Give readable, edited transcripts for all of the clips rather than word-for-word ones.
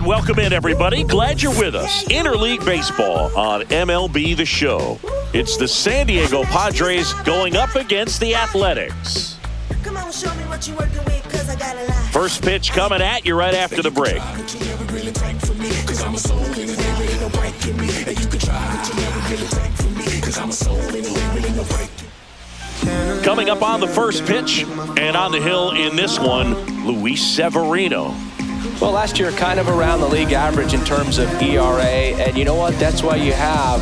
welcome in, everybody. Glad you're with us. Interleague Baseball on MLB The Show. It's the San Diego Padres going up against the Athletics. Come on, show me what you working with, 'cause I got a lot. First pitch coming at you right after the break. Coming up on the first pitch and on the hill in this one, Luis Severino. Well, last year kind of around the league average in terms of ERA, and you know what? That's why you have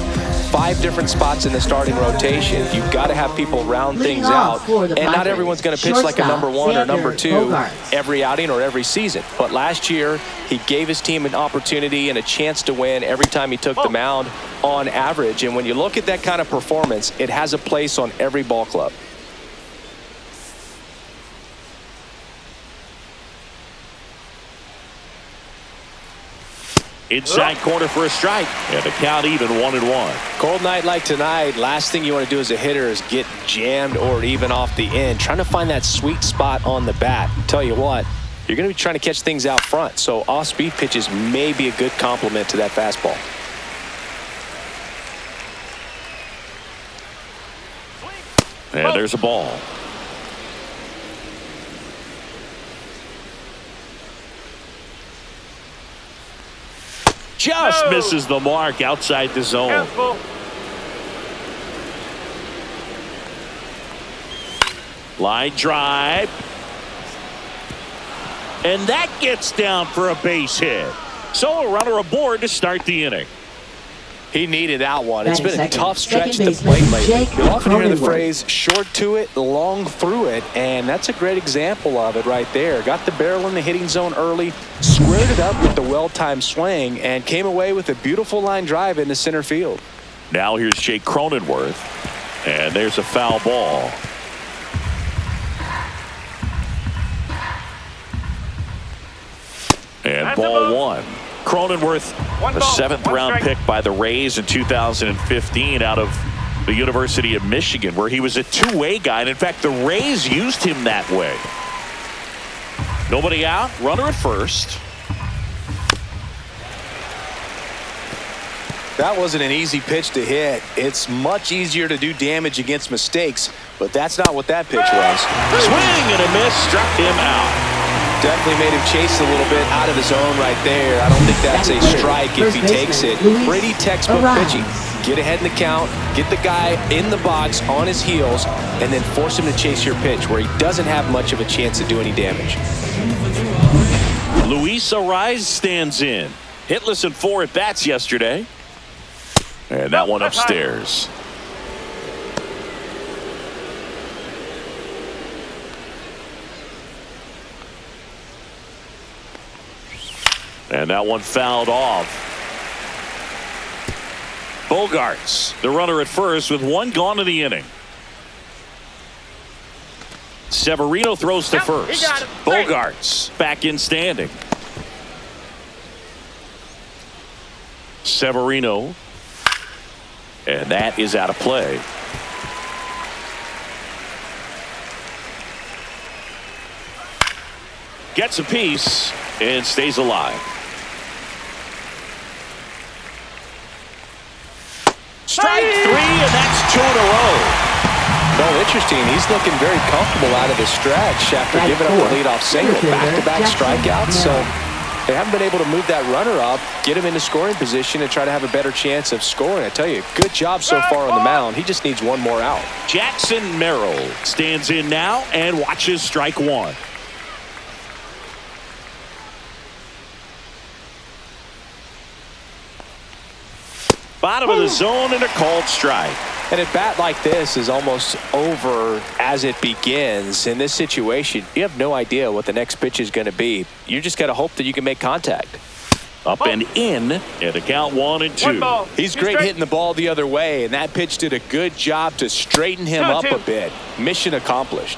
5 different spots in the starting rotation. You've got to have people round things out, and not everyone's going to pitch like a number 1 or number 2 every outing or every season. But last year, he gave his team an opportunity and a chance to win every time he took the mound on average. And when you look at that kind of performance, it has a place on every ball club. Inside corner for a strike, and the count even 1-1. Cold night like tonight, last thing you want to do as a hitter is get jammed or even off the end. Trying to find that sweet spot on the bat. Tell you what, you're going to be trying to catch things out front, so off-speed pitches may be a good complement to that fastball. And there's a ball. Just misses the mark outside the zone. Line drive. And that gets down for a base hit. So a runner aboard to start the inning. He needed that one. It's been a tough stretch to play lately. You often hear the phrase short to it, long through it, and that's a great example of it right there. Got the barrel in the hitting zone early, squared it up with the well-timed swing, and came away with a beautiful line drive into center field. Now here's Jake Cronenworth, and there's a foul ball. And ball 1. Cronenworth, the 7th-round pick by the Rays in 2015 out of the University of Michigan, where he was a two-way guy. And in fact, the Rays used him that way. Nobody out, runner at first. That wasn't an easy pitch to hit. It's much easier to do damage against mistakes, but that's not what that pitch was. Swing and a miss, struck him out. Definitely made him chase a little bit out of his zone right there. I don't think that's a strike if he takes it. Pretty textbook pitching. Get ahead in the count, get the guy in the box on his heels, and then force him to chase your pitch where he doesn't have much of a chance to do any damage. Luis Ariz stands in. Hitless in 4 at-bats yesterday. And that one upstairs. And that one fouled off. Bogarts, the runner at first with 1 gone in the inning. Severino throws to first. Bogarts back in standing. Severino. And that is out of play. Gets a piece and stays alive. Strike 3, and that's 2 in a row. No, interesting. He's looking very comfortable out of the stretch after giving up the leadoff single. Back-to-back strikeouts, so they haven't been able to move that runner up, get him into scoring position, and try to have a better chance of scoring. I tell you, good job so far on the mound. He just needs 1 more out. Jackson Merrill stands in now and watches strike 1. Bottom of the zone and a called strike. And a bat like this is almost over as it begins. In this situation, you have no idea what the next pitch is going to be. You just got to hope that you can make contact. Up and in, and a count 1-2. He's great hitting the ball the other way, and that pitch did a good job to straighten him up a bit. Mission accomplished.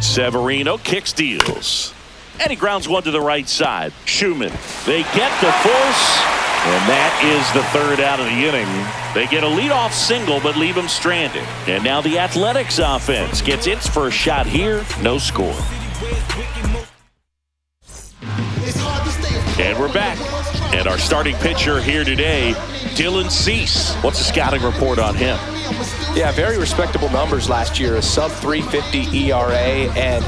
Severino kicks, deals. And he grounds one to the right side. Schumann. They get the force, and that is the 3rd out of the inning. They get a leadoff single, but leave him stranded. And now the Athletics offense gets its first shot here. No score. we're back. And our starting pitcher here today, Dylan Cease. What's the scouting report on him? Yeah, very respectable numbers last year, a sub-350 ERA. And,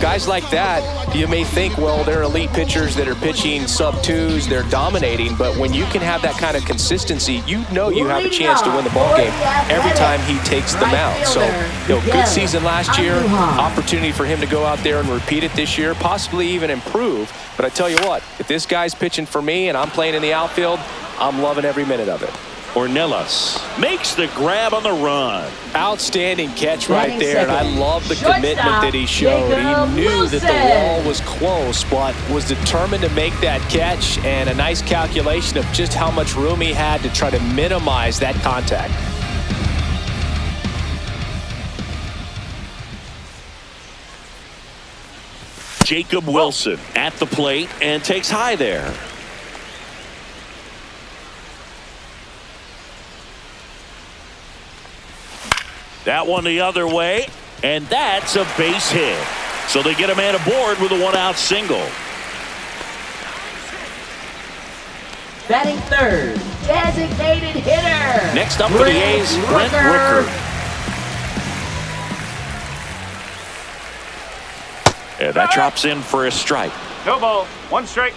guys like that, you may think, well, they're elite pitchers that are pitching sub-2s, they're dominating. But when you can have that kind of consistency, you have a chance to win the ball game every time he takes the mound. So, good season last year, opportunity for him to go out there and repeat it this year, possibly even improve. But I tell you what, if this guy's pitching for me and I'm playing in the outfield, I'm loving every minute of it. Ornelas makes the grab on the run. Outstanding catch right there, and I love the commitment that he showed. He knew that the wall was close, but was determined to make that catch, and a nice calculation of just how much room he had to try to minimize that contact. Jacob Wilson at the plate and takes high there. That one the other way, and that's a base hit. So they get a man aboard with a one-out single. Batting third, designated hitter. Next up for the A's, Brent Rooker. And that drops in for a strike. No ball, one strike.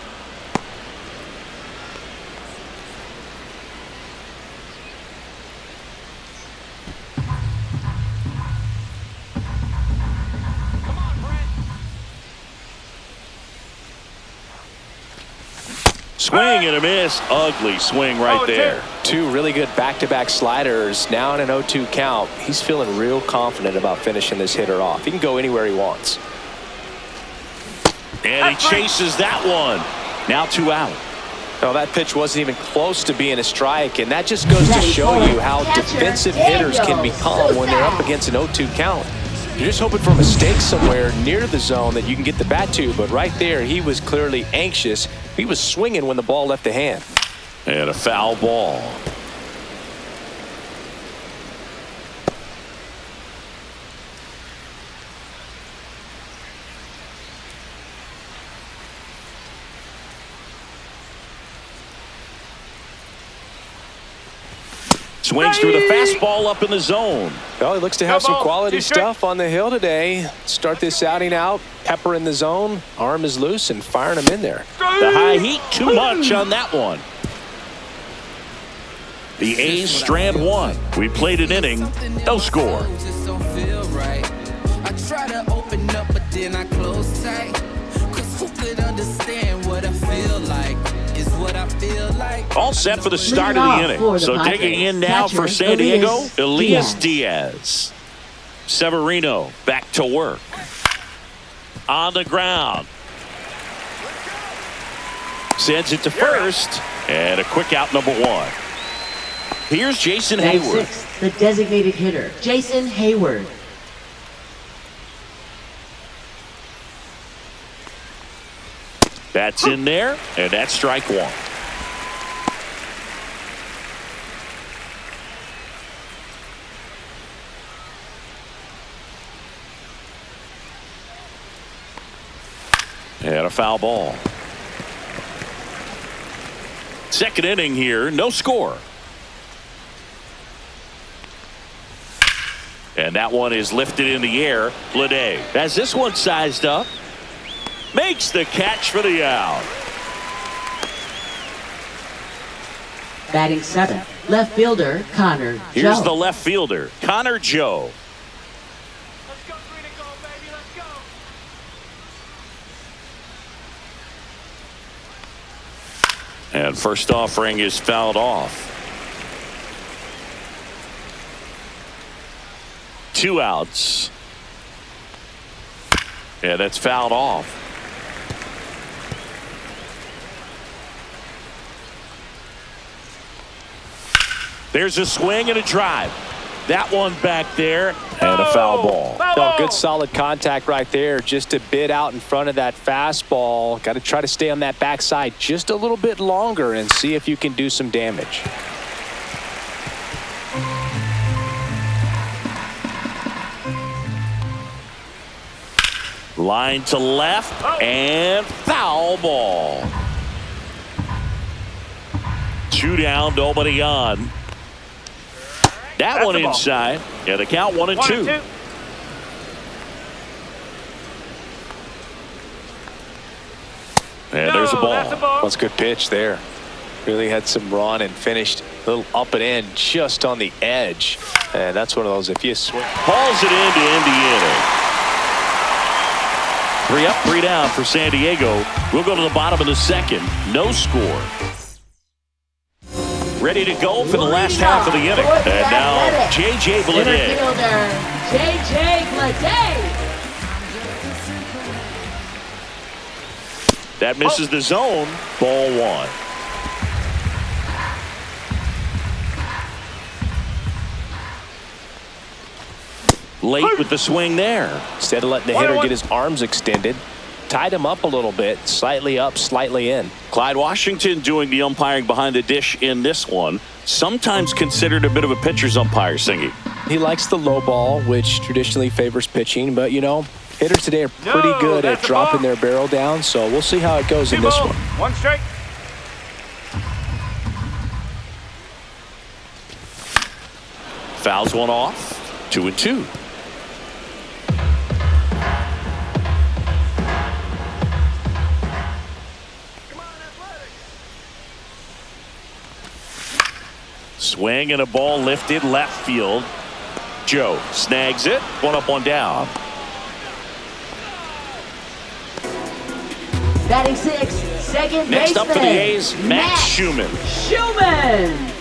Swing and a miss. Ugly swing right there. Two really good back-to-back sliders. Now in an 0-2 count. He's feeling real confident about finishing this hitter off. He can go anywhere he wants. And he chases that one. Now 2 out. No, that pitch wasn't even close to being a strike, and that just goes to show you how defensive hitters can become when they're up against an 0-2 count. You're just hoping for a mistake somewhere near the zone that you can get the bat to, but right there he was clearly anxious. He was swinging when the ball left the hand. And a foul ball. Swings through the fastball up in the zone. Well, he looks to have some quality stuff on the hill today. Start this outing out, pepper in the zone, arm is loose, and firing him in there. The high heat, too much on that one. The A's strand one. We played an inning, no score. I try to open up, but then I close tight. 'Cause who could understand what I feel like? Is what I feel like. All set for the start of the inning. So digging in now for San Diego, Elias Diaz. Severino back to work. On the ground. Sends it to first. And a quick out, number 1. Here's Jason Hayward. Sixth, the designated hitter, Jason Hayward. That's in there, and that's strike 1. And a foul ball. Second inning here, no score. And that one is lifted in the air. Lede has this one sized up. Makes the catch for the out. Batting seventh, left fielder, Connor Here's Joe. the left fielder, Connor Joe. Let's go, green and gold, baby, let's go. And first offering is fouled off. 2 outs. Yeah, that's fouled off. There's a swing and a drive. That one back there, and a foul ball. Oh, good solid contact right there. Just a bit out in front of that fastball. Got to try to stay on that backside just a little bit longer and see if you can do some damage. Line to left, and foul ball. 2 down, nobody on. That one inside. Yeah, the count 1-2. And there's a ball. That's a good pitch there. Really had some run and finished a little up and in just on the edge. And that's one of those, if you swing. Hauls it into Indiana. 3 up, 3 down for San Diego. We'll go to the bottom of the second. No score. Ready to go for the last half of the inning. And now J.J. Bleday. J.J. Bleday. That misses the zone. Ball 1. Late with the swing there. Instead of letting the hitter get his arms extended, tied him up a little bit, slightly up, slightly in. Clyde Washington doing the umpiring behind the dish in this one. Sometimes considered a bit of a pitcher's umpire, Singy. He likes the low ball, which traditionally favors pitching, but you know, hitters today are pretty good at dropping their barrel down, so we'll see how it goes in this one. 1 strike. Fouls one off. 2-2. Swing and a ball lifted left field. Joe snags it. 1 up, 1 down. Batting 6, second baseman. Next up for the A's, Matt Schumann. Schumann.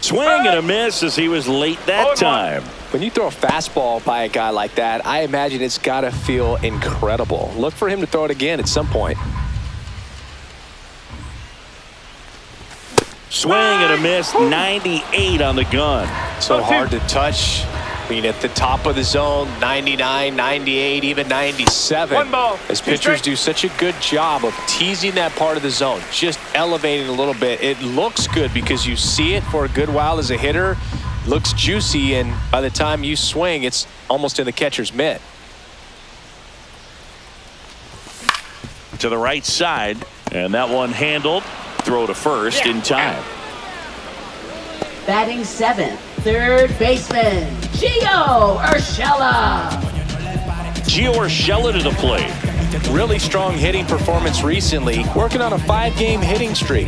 Swing and a miss as he was late that time. When you throw a fastball by a guy like that, I imagine it's got to feel incredible. Look for him to throw it again at some point. Swing and a miss, 98 on the gun. So hard to touch. I mean, at the top of the zone, 99, 98, even 97. 1 ball. As pitchers do such a good job of teasing that part of the zone, just elevating a little bit. It looks good because you see it for a good while as a hitter. Looks juicy, and by the time you swing, it's almost in the catcher's mitt. To the right side, and that one handled. Throw to first in time. Batting 7th, third baseman, Gio Urshela. Gio Urshela to the plate. Really strong hitting performance recently, working on a 5-game hitting streak.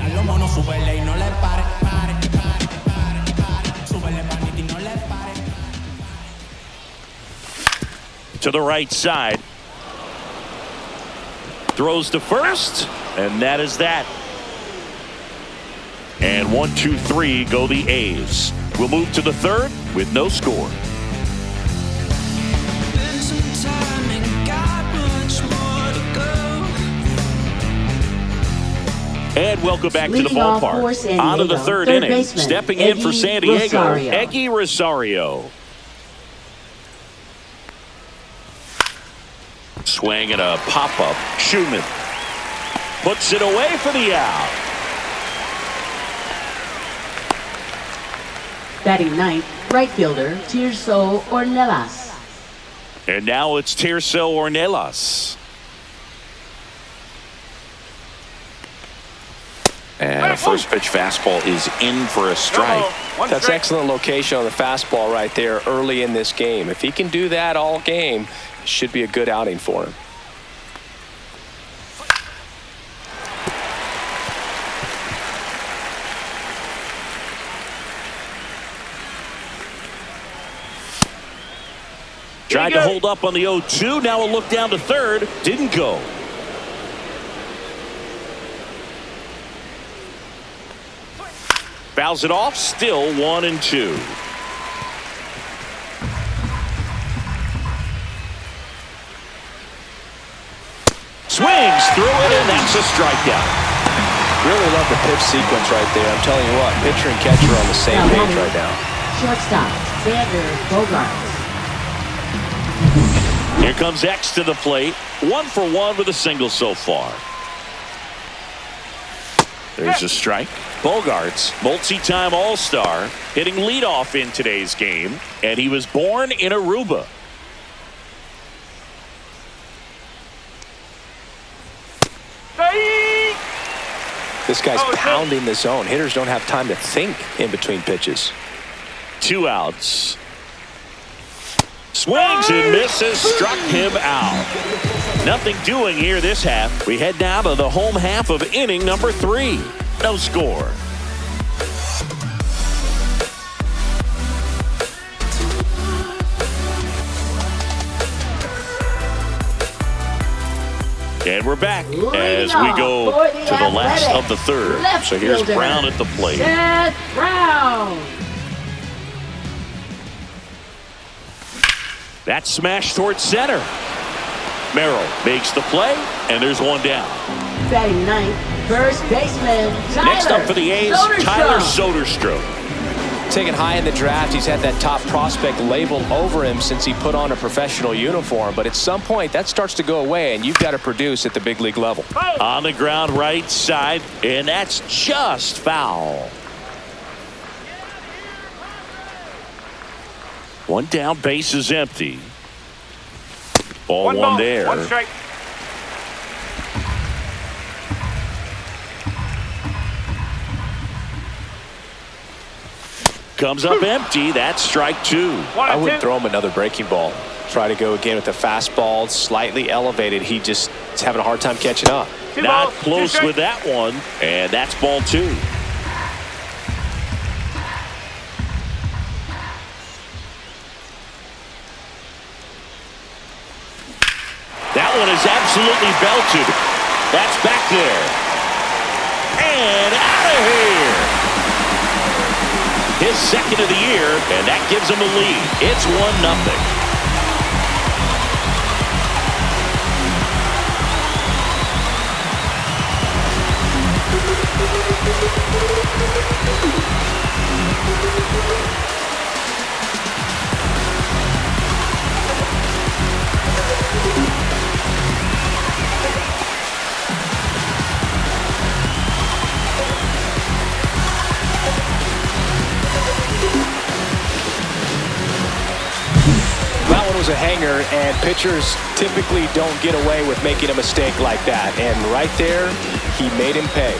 To the right side. Throws to first, and that is that. And 1, 2, 3 go the A's. We'll move to the third with no score. And welcome back to the ballpark. On to the third inning. Stepping in for San Diego, Eggy Rosario. Swing and a pop-up. Schumann puts it away for the out. Batting 9th, right fielder, Tirso Ornelas. And now it's Tirso Ornelas. And a first pitch fastball is in for a strike. That's excellent location on the fastball right there early in this game. If he can do that all game, it should be a good outing for him. Tried to hold up on the 0-2. Now a look down to third. Didn't go. Fouls it off. Still 1-2. Swings through it, and that's a strikeout. Really love the pitch sequence right there. I'm telling you what, pitcher and catcher are on the same page right now. Shortstop, Xander Bogaerts. Here comes X to the plate. 1 for 1 with a single so far. There's a strike. Bogarts, multi-time All-Star, hitting leadoff in today's game, and he was born in Aruba. This guy's pounding the zone. Hitters don't have time to think in between pitches. 2 outs. Swings and misses, struck him out. Nothing doing here this half. We head now to the home half of inning number 3. No score. And we're back as we go to the last of the third. So here's Brown at the plate. Seth Brown. That smash towards center. Merrill makes the play, and there's one down. Batting ninth, first baseman Tyler Next up for the A's, Tyler Soderstrom. Taken high in the draft, he's had that top prospect label over him since he put on a professional uniform. But at some point, that starts to go away, and you've got to produce at the big league level. On the ground right side, and that's just foul. One down, base is empty. Ball one there. One strike. Comes up empty. That's strike 2. I wouldn't throw him another breaking ball. Try to go again with the fastball, slightly elevated. He just is having a hard time catching up. Not close with that one, and that's ball 2. That one is absolutely belted. That's back there. And out of here. His second of the year, and that gives him a lead. It's 1-0. That one was a hanger, and pitchers typically don't get away with making a mistake like that. And right there, he made him pay.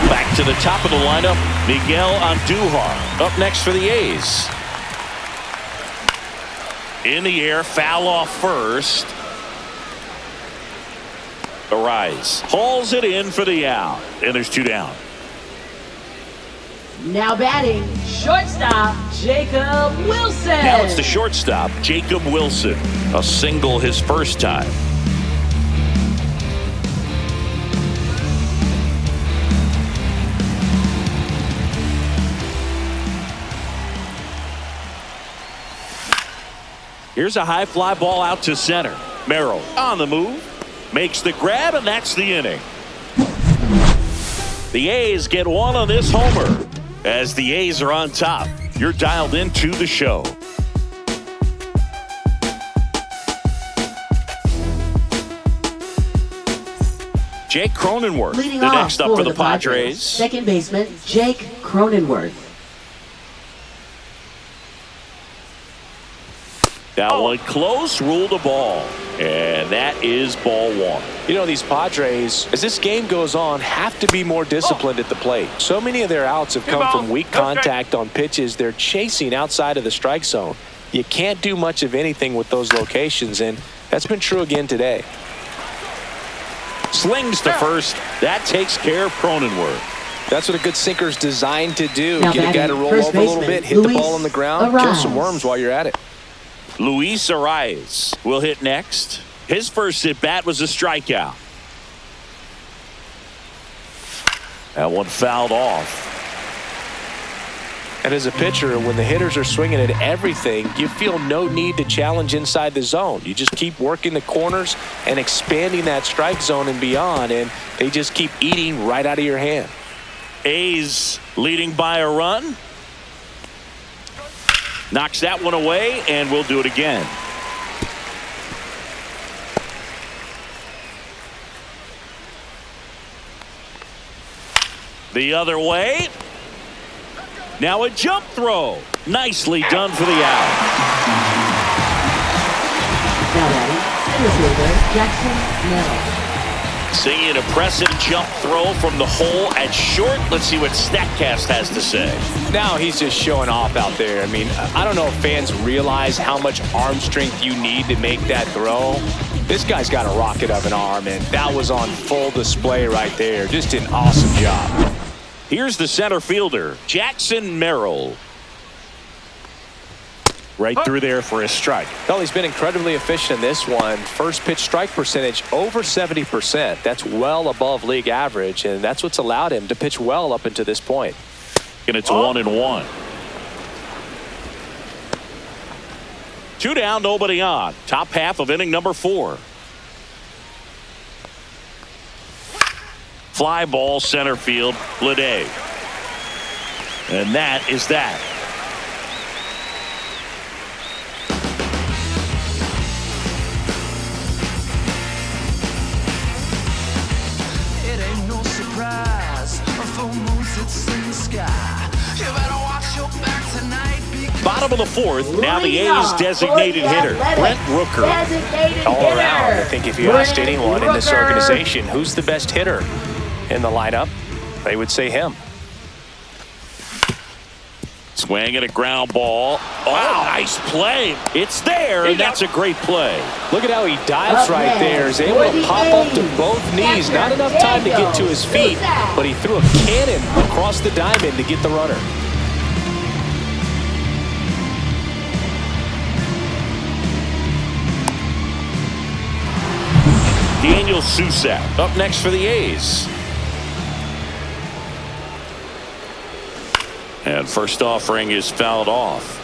Back to the top of the lineup, Miguel Andujar up next for the A's. In the air, foul off first. Arise hauls it in for the out, and there's 2 down. Now batting, shortstop Jacob Wilson. Now it's the shortstop, Jacob Wilson. A single his first time. Here's a high fly ball out to center. Merrill on the move. Makes the grab, and that's the inning. The A's get one on this homer as the A's are on top. You're dialed into the show. Jake Cronenworth, Leading the off next up for the Padres. Second baseman Jake Cronenworth. That one close, ruled a ball. And that is ball 1. You know, these Padres, as this game goes on, have to be more disciplined at the plate. So many of their outs have come from weak contact on pitches they're chasing outside of the strike zone. You can't do much of anything with those locations, and that's been true again today. Slings to first. That takes care of Cronenworth. That's what a good sinker's designed to do. Now Get a guy to roll over a little bit, hit the ball on the ground, kill some worms while you're at it. Luis Arias will hit next. His first at-bat was a strikeout. That one fouled off. And as a pitcher, when the hitters are swinging at everything, you feel no need to challenge inside the zone. You just keep working the corners and expanding that strike zone and beyond, and they just keep eating right out of your hand. A's leading by a run. Knocks that one away, and we'll do it again. The other way. Now a jump throw. Nicely done for the out. Now batting, center fielder Jackson Merrill. Seeing an impressive jump throw from the hole at short. Let's see what StatCast has to say. Now he's just showing off out there. I mean, I don't know if fans realize how much arm strength you need to make that throw. This guy's got a rocket of an arm, and that was on full display right there. Just an awesome job. Here's the center fielder, Jackson Merrill. Right through there for a strike. Well, he's been incredibly efficient in this one. First pitch strike percentage over 70%. That's well above league average, and that's what's allowed him to pitch well up until this point. And it's 1-1. 2 down, nobody on. Top half of inning number 4. Fly ball center field, Blade. And that is that. It ain't no surprise. A full moon sits in the sky. You better watch your back tonight. Bottom of the 4th. Now the A's designated hitter, Brent Rooker. All around, I think if you asked anyone in this organization who's the best hitter in the lineup, they would say him. Swing at a ground ball. Oh, nice play. It's there, and that's a great play. Look at how he dives right there. He's able to pop up to both knees. Not enough time to get to his feet, but he threw a cannon across the diamond to get the runner. Daniel Susak up next for the A's. And first offering is fouled off.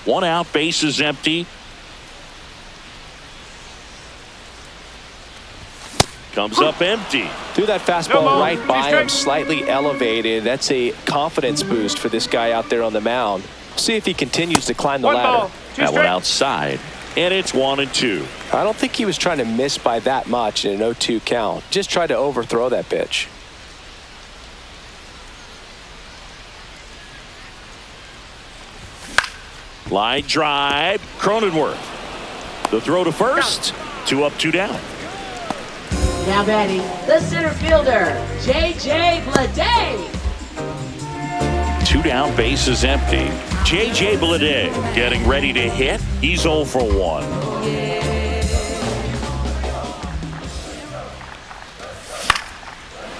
One out, base is empty. Comes up empty. Threw that fastball right by him, slightly elevated. That's a confidence boost for this guy out there on the mound. See if he continues to climb the ladder. That one outside, and it's 1-2. I don't think he was trying to miss by that much in an 0-2 count. Just tried to overthrow that pitch. Line drive, Cronenworth. The throw to first. 2 up, 2 down. Now batting, the center fielder, J.J. Bleday. 2 down, base is empty. J.J. Bleday getting ready to hit. He's 0 for 1.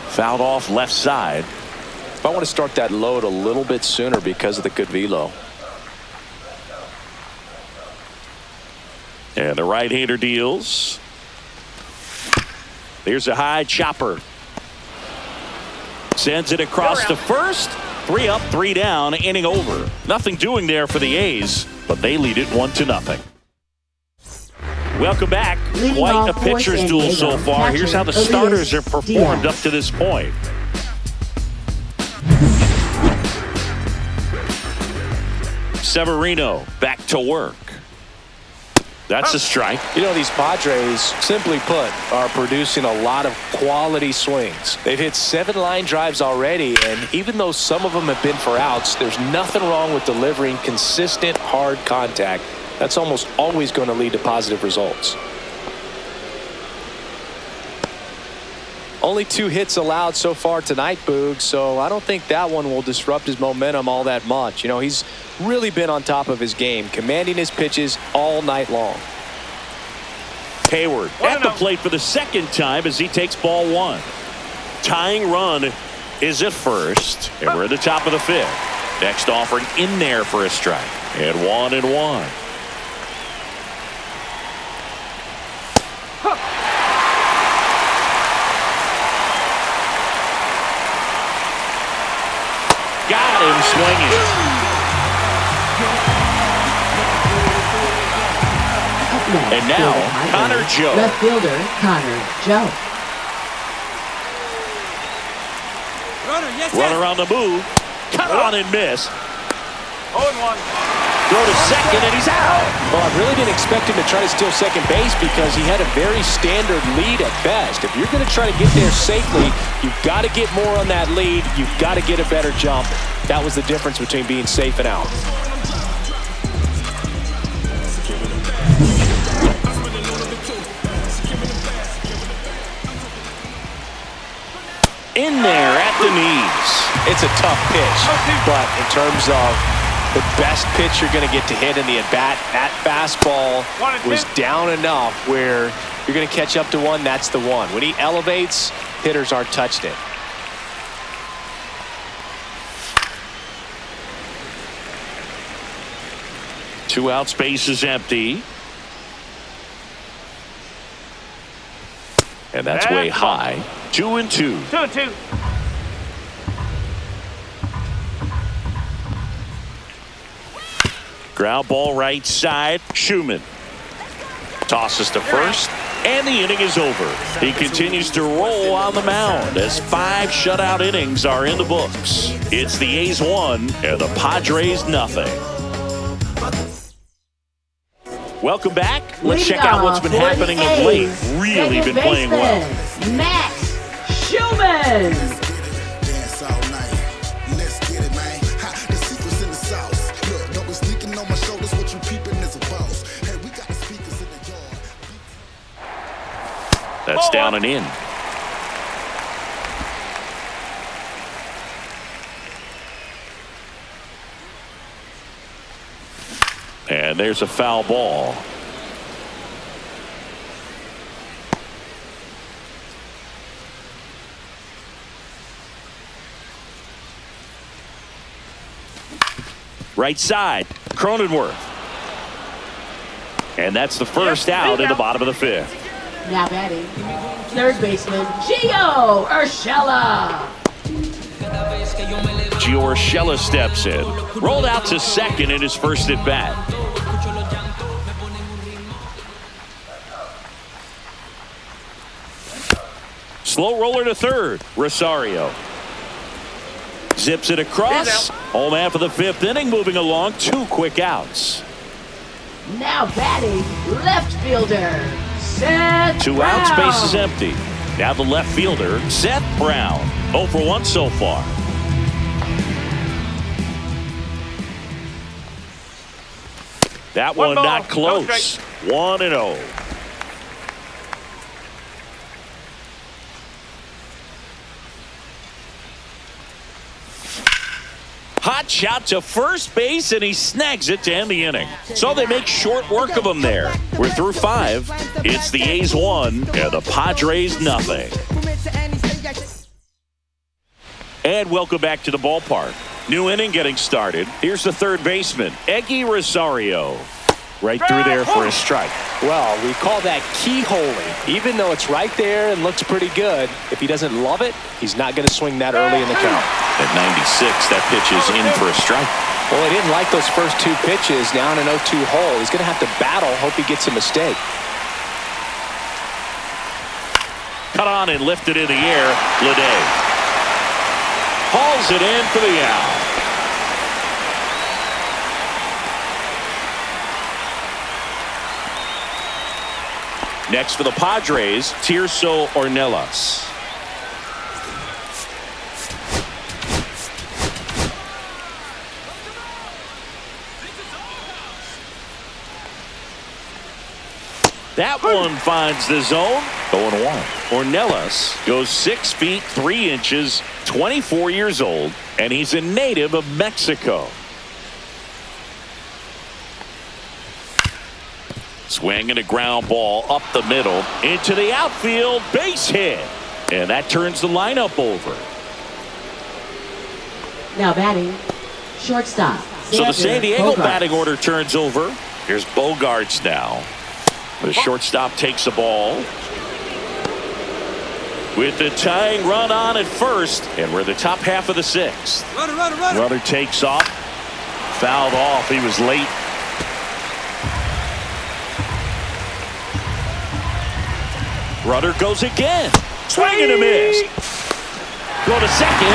Fouled off left side. I want to start that load a little bit sooner because of the good velo. And the right-hander deals. There's a high chopper. Sends it across to first. 3 up, 3 down, inning over. Nothing doing there for the A's, but they lead it 1-0. Welcome back. Quite a pitcher's duel so far. Here's how the starters are performed up to this point. Severino back to work. That's a strike. You know, these Padres, simply put, are producing a lot of quality swings. They've hit 7 line drives already, and even though some of them have been for outs, there's nothing wrong with delivering consistent, hard contact. That's almost always going to lead to positive results. Only 2 hits allowed so far tonight, Boog, so I don't think that one will disrupt his momentum all that much. You know, he's really been on top of his game, commanding his pitches all night long. Hayward at the plate for the second time as he takes ball 1. Tying run is at first, and we're at the top of the 5th. Next offering in there for a strike. And 1-1. Got him swinging. And now, Connor Joe. Left fielder, Connor Joe. Runner on the move. Cut on and miss. 0-1. Throw to second, and he's out. Well, I really didn't expect him to try to steal second base because he had a very standard lead at best. If you're going to try to get there safely, you've got to get more on that lead. You've got to get a better jump. That was the difference between being safe and out. In there at the knees. It's a tough pitch, but in terms of the best pitch you're going to get to hit in the at-bat, that fastball was down enough where you're going to catch up to one, that's the one. When he elevates, hitters aren't touching it. Two out, space is empty. And that's way high. 2-2. 2-2. Ground ball right side. Schumann tosses to first, and the inning is over. He continues to roll on the mound as 5 shutout innings are in the books. It's the A's 1 and the Padres nothing. Welcome back. Let's check out what's been happening of late. Really been playing well. Max Schumann. Dance all night. Let's get it, man. The secret's in the sauce. Look, don't be sneaking on my shoulders. What you peeping is a boss. Hey, we got the speakers in the yard. That's down and in. And there's a foul ball. Right side, Cronenworth. And that's the first out in the bottom of the 5th. Now batting, third baseman Gio Urshela. Gio Urshela steps in. Rolled out to second in his first at bat. Slow roller to third. Rosario zips it across. Home half of the 5th inning, moving along. 2 quick outs. Now batting, left fielder Seth 2 Brown. out, space is empty. Now the left fielder, Seth Brown. 0 for 1 so far. That one not close. 1-0. Hot shot to first base, and he snags it to end the inning. So they make short work of him there. We're through 5. It's the A's 1 and the Padres nothing. And welcome back to the ballpark. New inning getting started. Here's the third baseman, Eggy Rosario. Right through there for a strike. Well, we call that keyholing. Even though it's right there and looks pretty good, if he doesn't love it, he's not going to swing that early in the count. At 96, that pitch is in for a strike. Well, he didn't like those first 2 pitches. Now in an 0-2 hole, he's going to have to battle, hope he gets a mistake. Cut on and lifted in the air. Leday hauls it in for the out. Next for the Padres, Tirso Ornelas. That one finds the zone. 0-1. Ornelas goes 6 feet 3 inches, 24 years old, and he's a native of Mexico. Swinging a ground ball up the middle into the outfield, base hit, and that turns the lineup over. Now batting, shortstop. So the San Diego Bogarts. batting order turns over. Here's Bogarts now. The shortstop takes the ball. With the tying run on at first, and we're the top half of the 6th. Runner takes off. Fouled off. He was late. Runner goes again. Swing and a miss. Go to second.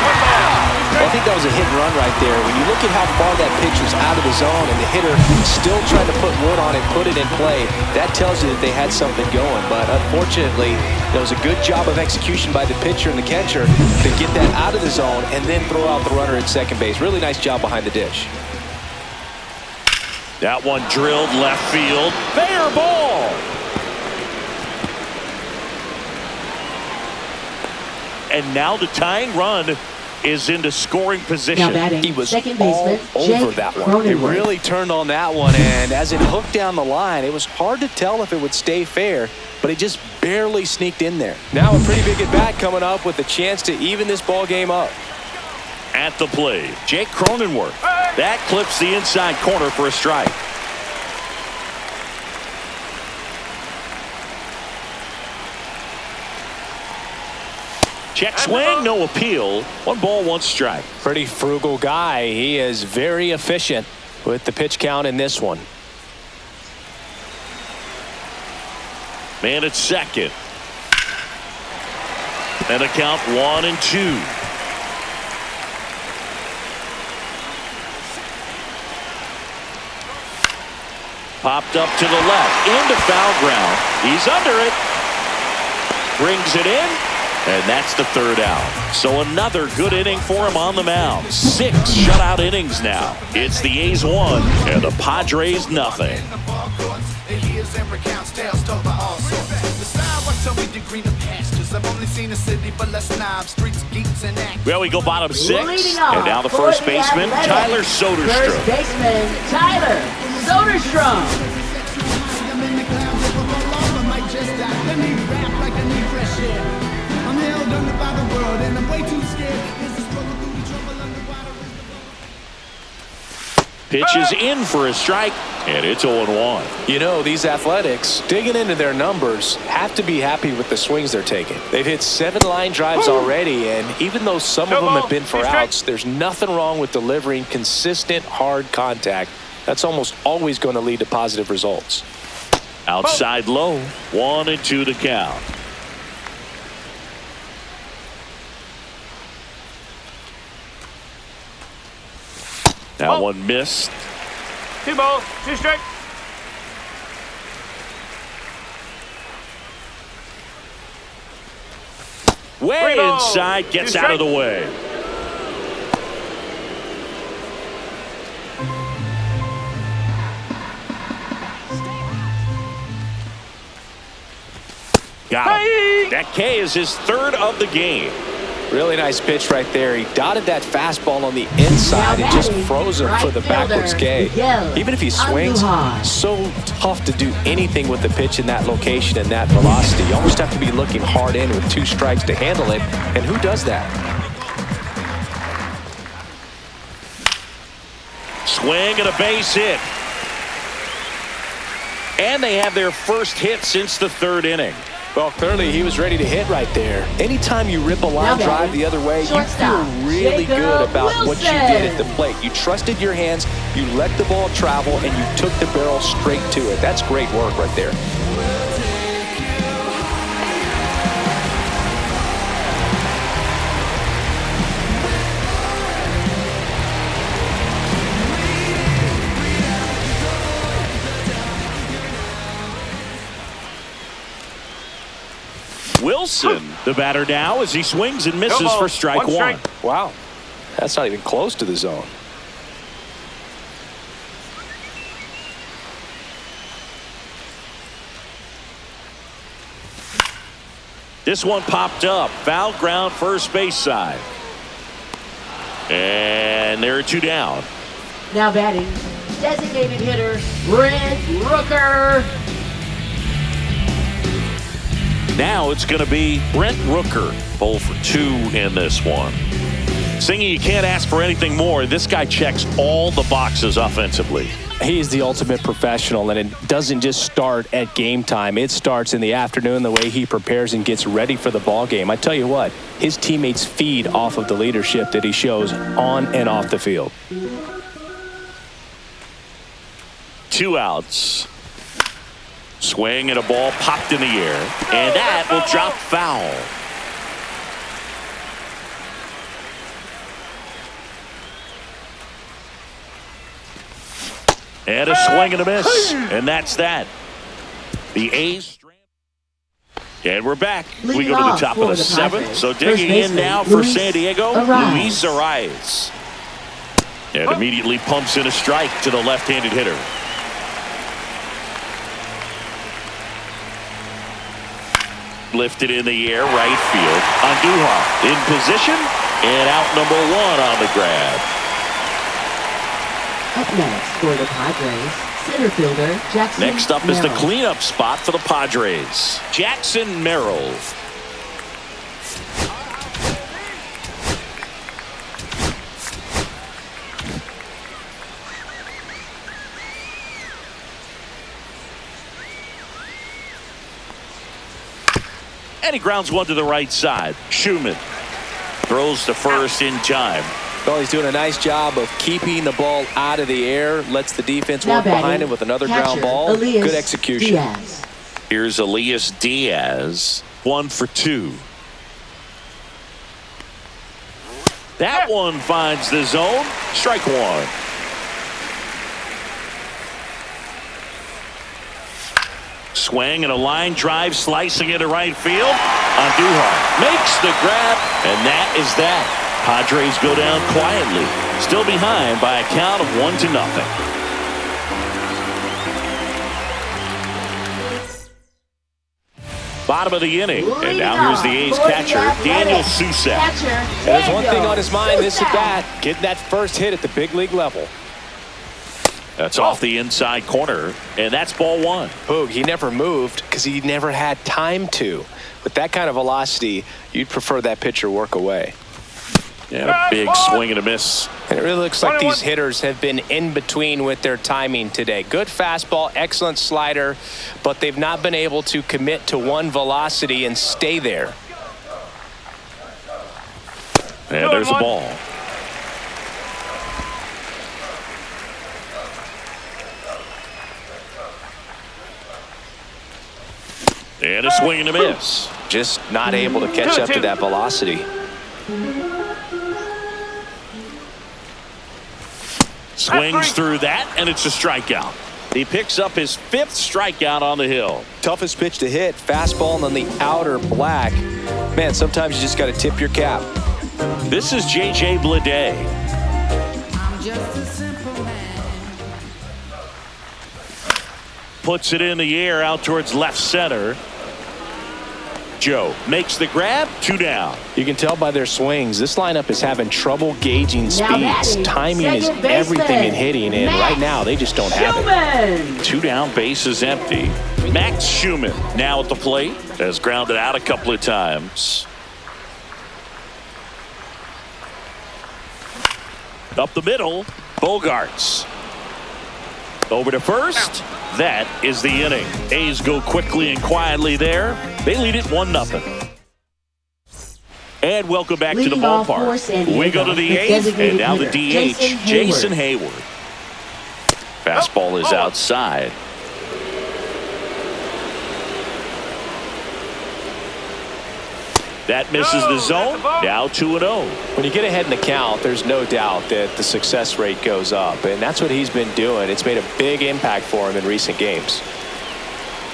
Well, I think that was a hit and run right there. When you look at how far that pitch was out of the zone and the hitter still trying to put wood on it, put it in play, that tells you that they had something going. But unfortunately, it was a good job of execution by the pitcher and the catcher to get that out of the zone and then throw out the runner at second base. Really nice job behind the dish. That one drilled left field. Fair ball. And now the tying run is into scoring position. He was second baseman, all over that one. It really turned on that one, and as it hooked down the line, it was hard to tell if it would stay fair, but it just barely sneaked in there. Now a pretty big at-bat coming up with a chance to even this ball game up. At the plate, Jake Cronenworth. That clips the inside corner for a strike. Check swing, no appeal. 1 ball, 1 strike. Pretty frugal guy. He is very efficient with the pitch count in this one. Man at second. And a count 1-2. Popped up to the left, into foul ground. He's under it. Brings it in. And that's the 3rd out. So another good inning for him on the mound. 6 shutout innings now. It's the A's 1 and the Padres nothing. Well, we go bottom 6. And now the first baseman, Tyler Soderstrom. First baseman, Tyler Soderstrom. Pitches in for a strike, and it's 0-1. You know, these Athletics, digging into their numbers, have to be happy with the swings they're taking. They've hit 7 line drives already, and even though some of them have been for outs, there's nothing wrong with delivering consistent, hard contact. That's almost always going to lead to positive results. Outside low, 1-2 to count. That one missed. 2 balls, 2 strikes. Way inside, gets out of the way. Got him. That K is his 3rd of the game. Really nice pitch right there. He dotted that fastball on the inside and just froze him for the backwards K. Even if he swings, so tough to do anything with the pitch in that location and that velocity. You almost have to be looking hard in with 2 strikes to handle it. And who does that? Swing and a base hit. And they have their first hit since the 3rd inning. Well, clearly he was ready to hit right there. Anytime you rip a line drive the other way, you feel really good about what you did at the plate. You trusted your hands, you let the ball travel, and you took the barrel straight to it. That's great work right there. Wilson, the batter now, as he swings and misses for strike 1. Wow, that's not even close to the zone. This one popped up. Foul ground, first base side. And there are 2 down. Now batting, designated hitter, Brent Rooker. Now it's going to be Brent Rooker. 0 for 2 in this one. Singy, you can't ask for anything more. This guy checks all the boxes offensively. He is the ultimate professional, and it doesn't just start at game time. It starts in the afternoon, the way he prepares and gets ready for the ball game. I tell you what, his teammates feed off of the leadership that he shows on and off the field. 2 outs. Swing and a ball popped in the air, and that will drop foul. And a swing and a miss. And that's that. The A's. And we're back. We go to the top of the seventh. So digging in now for San Diego, Luis Arraez. And immediately pumps in a strike to the left-handed hitter. Lifted in the air, right field. Andujar in position, and out number one on the grab. Up next for the Padres, center fielder Jackson Next up is the Merrill. cleanup spot for the Padres. Jackson Merrill. And he grounds one to the right side. Schumann throws to first in time. Well, he's doing a nice job of keeping the ball out of the air. Lets the defense Now work batting, behind him with another catcher, ground ball. Elias Good execution. Diaz. Here's Elias Diaz. 1 for 2. That one finds the zone. Strike one. Swing and a line drive slicing into right field. Andujar makes the grab, and that is that. Padres go down quietly, still behind by a count of 1-0. Bottom of the inning, and now here's the A's catcher, Daniel Susak. And there's one thing on his mind this at bat, getting that first hit at the big league level. That's off the inside corner, and that's ball one. Boog, he never moved because he never had time to. With that kind of velocity, you'd prefer that pitcher work away. Yeah, a big swing and a miss. And it really looks like these hitters have been in between with their timing today. Good fastball, excellent slider, but they've not been able to commit to one velocity and stay there. And there's a ball. And a swing and a miss. Just not able to catch up to that velocity. Swings through that, and it's a strikeout. He picks up his 5th strikeout on the hill. Toughest pitch to hit, fastball on the outer black. Man, sometimes you just got to tip your cap. This is J.J. Bleday. I'm just a simple man. Puts it in the air out towards left center. Joe makes the grab, 2 down. You can tell by their swings, this lineup is having trouble gauging Now speeds. batting, Timing is second baseman, everything in hitting, and right now they just don't have it. Schumann. 2 down, base is empty. Max Schumann now at the plate, has grounded out a couple of times. Up the middle, Bogarts. Over to first. That is the inning. A's go quickly and quietly there. They lead it 1-0. And welcome back to the Leading off for ballpark. San Diego, We go to the the 8th, designated and now the hitter, DH, Jason Hayward. Fastball is outside. That misses the zone. Now 2-0. When you get ahead in the count, there's no doubt that the success rate goes up, and that's what he's been doing. It's made a big impact for him in recent games.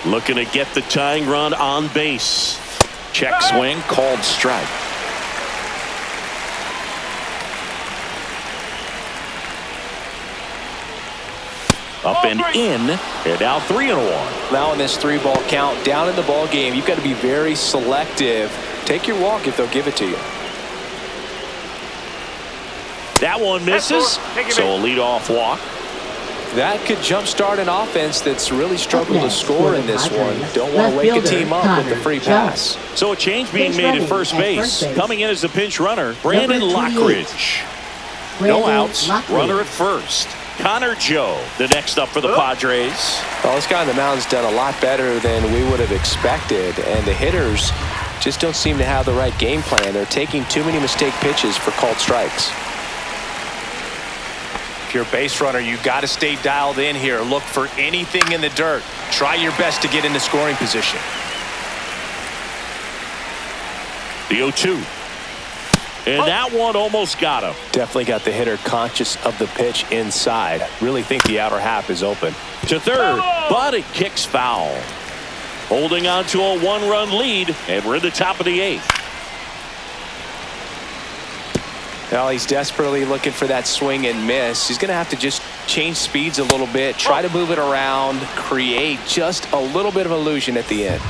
Looking to get the tying run on base. Check swing, called strike. Up and in, and now 3-1. Now in this 3-ball count, down in the ball game, you've got to be very selective. Take your walk if they'll give it to you. That one misses, so a leadoff walk. That could jumpstart an offense that's really struggled to score in this one. Don't want to wake a team up with the free pass. So a change being made at first base. Coming in as the pinch runner, Brandon Lockridge. No outs, runner at first. Connor Joe, the next up for the Padres. Well, this guy on the mound's done a lot better than we would have expected, and the hitters just don't seem to have the right game plan. They're taking too many mistake pitches for called strikes. If you're a base runner, you got to stay dialed in here. Look for anything in the dirt. Try your best to get into scoring position. The 0-2. And that one almost got him. Definitely got the hitter conscious of the pitch inside. Really think the outer half is open. To third, but it kicks foul. Holding on to a one-run lead, and we're in the top of the 8th. Well, he's desperately looking for that swing and miss. He's going to have to just change speeds a little bit, try to move it around, create just a little bit of illusion at the end.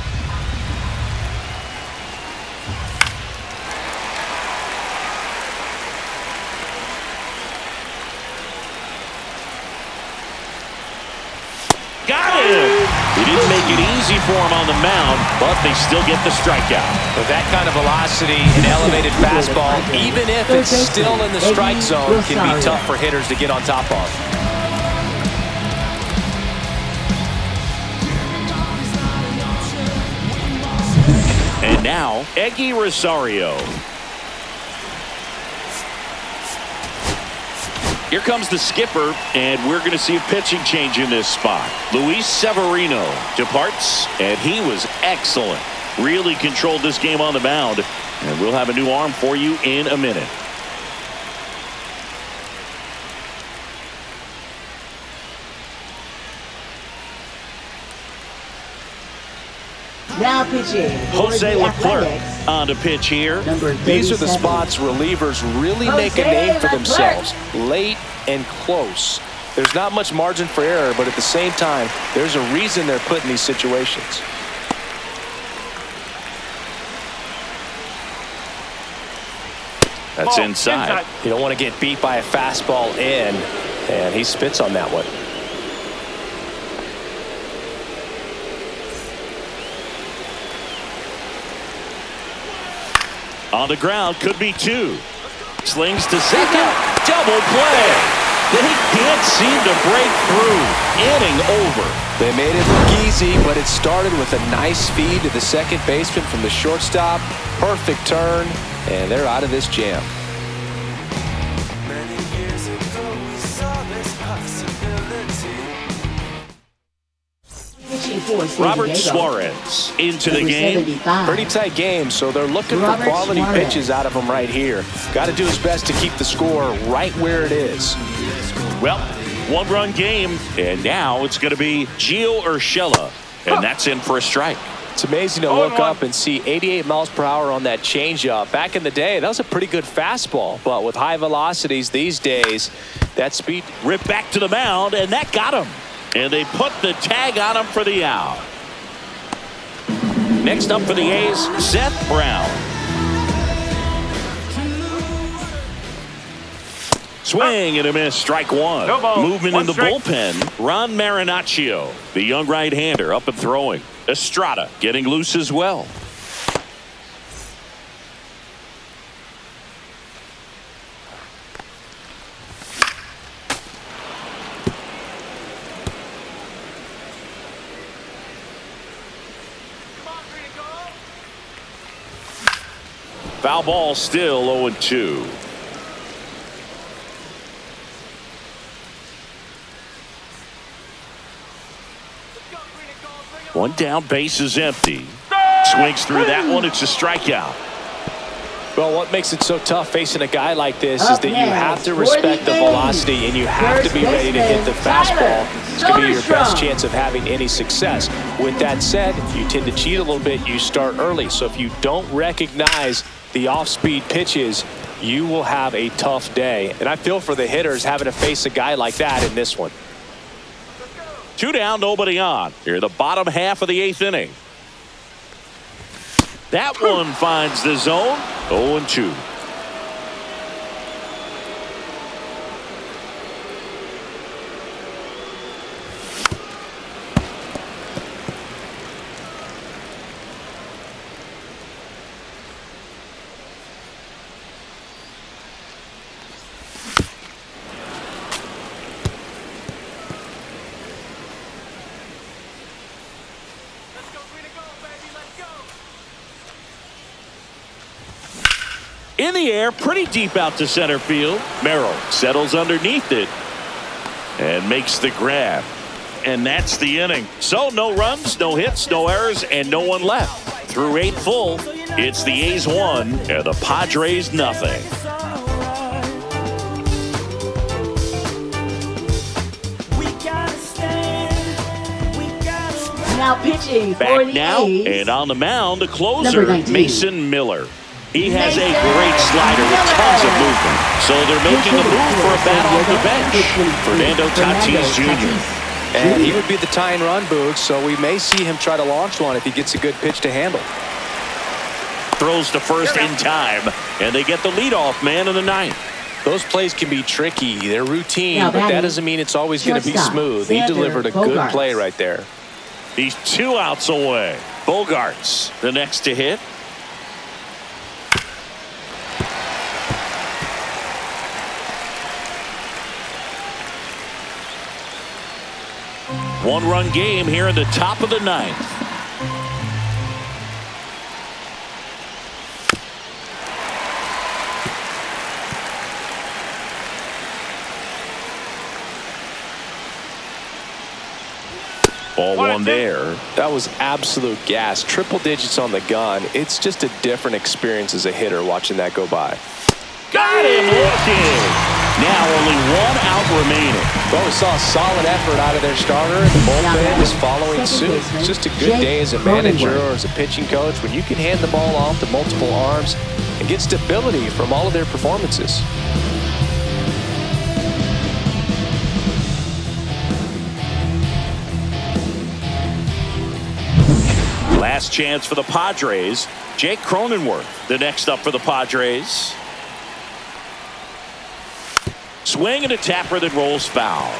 Got him! He didn't make it easy for him on the mound, but they still get the strikeout. With that kind of velocity, an elevated fastball, even if it's still in the strike zone, can be tough for hitters to get on top of. And now, Eggy Rosario. Here comes the skipper, and we're going to see a pitching change in this spot. Luis Severino departs, and he was excellent. Really controlled this game on the mound, and we'll have a new arm for you in a minute. Now pitching. Jose Leclerc on to pitch here. These are the spots relievers really make a name for themselves. Late and close. There's not much margin for error, but at the same time, there's a reason they're put in these situations. That's inside. You don't want to get beat by a fastball in, and he spits on that one. On the ground, could be 2. Slings to second. Double play. They can't seem to break through. Inning over. They made it look easy, but it started with a nice feed to the second baseman from the shortstop. Perfect turn, and they're out of this jam. Many years ago, we saw this possibility. Robert Suarez into the game. Pretty tight game, so they're looking for quality pitches out of him right here. Got to do his best to keep the score right where it is. Well, one-run game, and now it's going to be Gio Urshela, and that's in for a strike. It's amazing to look up and see 88 miles per hour on that changeup. Back in the day, that was a pretty good fastball, but with high velocities these days, that speed ripped back to the mound, and that got him. And they put the tag on him for the out. Next up for the A's, Seth Brown. Swing and a miss, strike 1. Movement in the bullpen, Ron Marinaccio, the young right-hander, up and throwing. Estrada getting loose as well. Foul ball, still 0-2. One down, base is empty. Swings through that one. It's a strikeout. Well, what makes it so tough facing a guy like this is that you have to respect the velocity and you have to be ready to hit the fastball. It's going to be your best chance of having any success. With that said, you tend to cheat a little bit. You start early. So if you don't recognize the off-speed pitches, you will have a tough day. And I feel for the hitters having to face a guy like that in this one. 2 down, nobody on. Here, the bottom half of the 8th inning. That one finds the zone. 0-2. In the air, pretty deep out to center field. Merrill settles underneath it and makes the grab. And that's the inning. So no runs, no hits, no errors, and no one left. Through 8 full, It's the A's 1 and the Padres nothing. Now pitching for Back the now A's. and on the mound, the Number closer, 19. Mason Miller. He has a Mason great slider with tons of movement. So they're making a move for a bat off the bench. Fernando Tatis Jr. And he would be the tying run, Boog, so we may see him try to launch one if he gets a good pitch to handle. Throws to first in time, and they get the leadoff man in the ninth. Those plays can be tricky. They're routine, Now but that batting, doesn't mean it's always going to be shortstop, smooth. He Xander delivered a good Bogaerts. play right there. He's 2 outs away. Bogaerts, the next to hit. One-run game here in the top of the ninth. Ball one there. That was absolute gas. Triple digits on the gun. It's just a different experience as a hitter watching that go by. Got him looking. Now only 1 out remaining. Well, we saw a solid effort out of their starter, and the bullpen is following suit. It's just a good day as a manager or as a pitching coach when you can hand the ball off to multiple arms and get stability from all of their performances. Last chance for the Padres. Jake Cronenworth, the next up for the Padres. Swing and a tapper that rolls foul.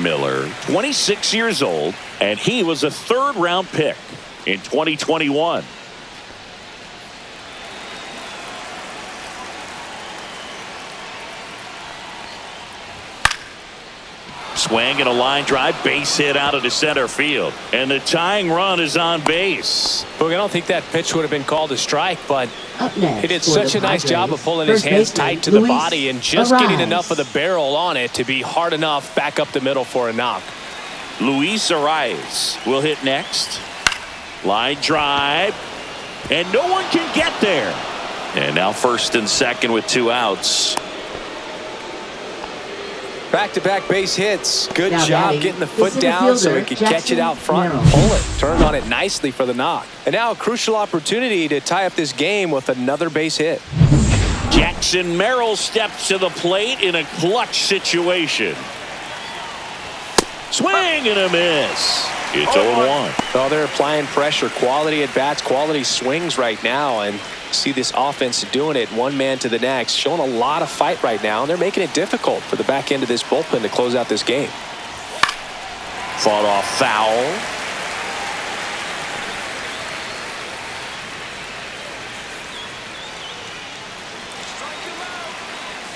Miller, 26 years old, and he was a 3rd-round pick in 2021. Swing and a line drive, base hit out into center field. And the tying run is on base. Look, I don't think that pitch would have been called a strike, but Up next he did for such the a nice Padres, job of pulling his first hands baseman tight to the Luis body and just Arias. getting enough of the barrel on it to be hard enough back up the middle for a knock. Luis Arias will hit next. Line drive. And no one can get there. And now first and second with 2 outs. Back-to-back base hits. Good Now job batting, getting the the foot center down so he fielder, could catch it Jackson out front and Merrill. pull it. Turned on it nicely for the knock. And now a crucial opportunity to tie up this game with another base hit. Jackson Merrill steps to the plate in a clutch situation. Swing and a miss. It's 0-1. Well, they're applying pressure. Quality at bats, quality swings right now. And see this offense doing it one man to the next, showing a lot of fight right now, and they're making it difficult for the back end of this bullpen to close out this game. Fought off foul.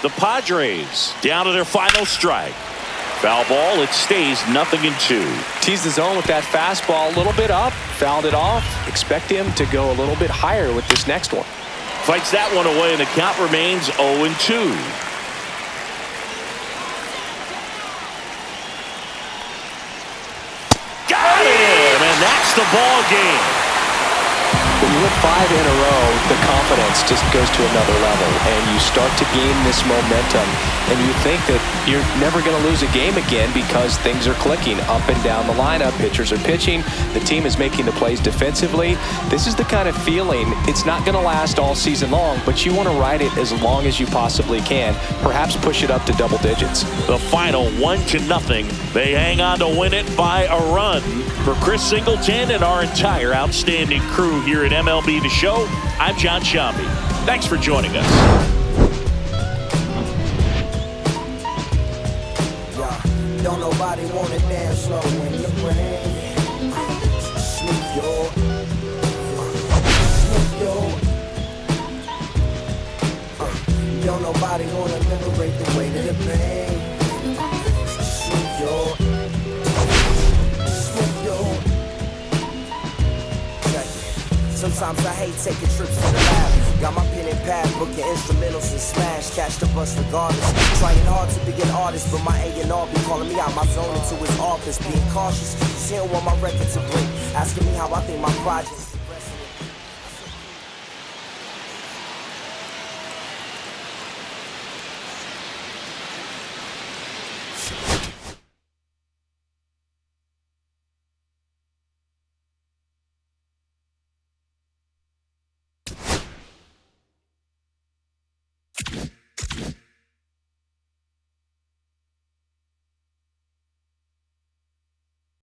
The Padres down to their final strike. Foul ball, it stays 0-2. Teased the zone with that fastball, a little bit up, fouled it off. Expect him to go a little bit higher with this next one. Fights that one away, and the count remains 0-2. Got him, and that's the ball game. When you win 5 in a row, the confidence just goes to another level, and you start to gain this momentum, and you think that you're never going to lose a game again because things are clicking up and down the lineup. Pitchers are pitching. The team is making the plays defensively. This is the kind of feeling, it's not going to last all season long, but you want to ride it as long as you possibly can. Perhaps push it up to double digits. The final 1-0. They hang on to win it by a run. For Chris Singleton and our entire outstanding crew here at MLB The Show, I'm John Shambi. Thanks for joining us. Yeah, don't nobody wanna dance slow when you rain. Snoop yo. Snoop yo. Don't nobody wanna liberate the weight of the pain. Snoop yo. Snoop yo. Sometimes I hate taking trips to the lab. Got my pen and pad, booking instrumentals and smash. Catch the bus regardless. Trying hard to be an artist, but my A&R be calling me out my zone into his office. Being cautious, 'cause he don't want my record to break. Asking me how I think my projects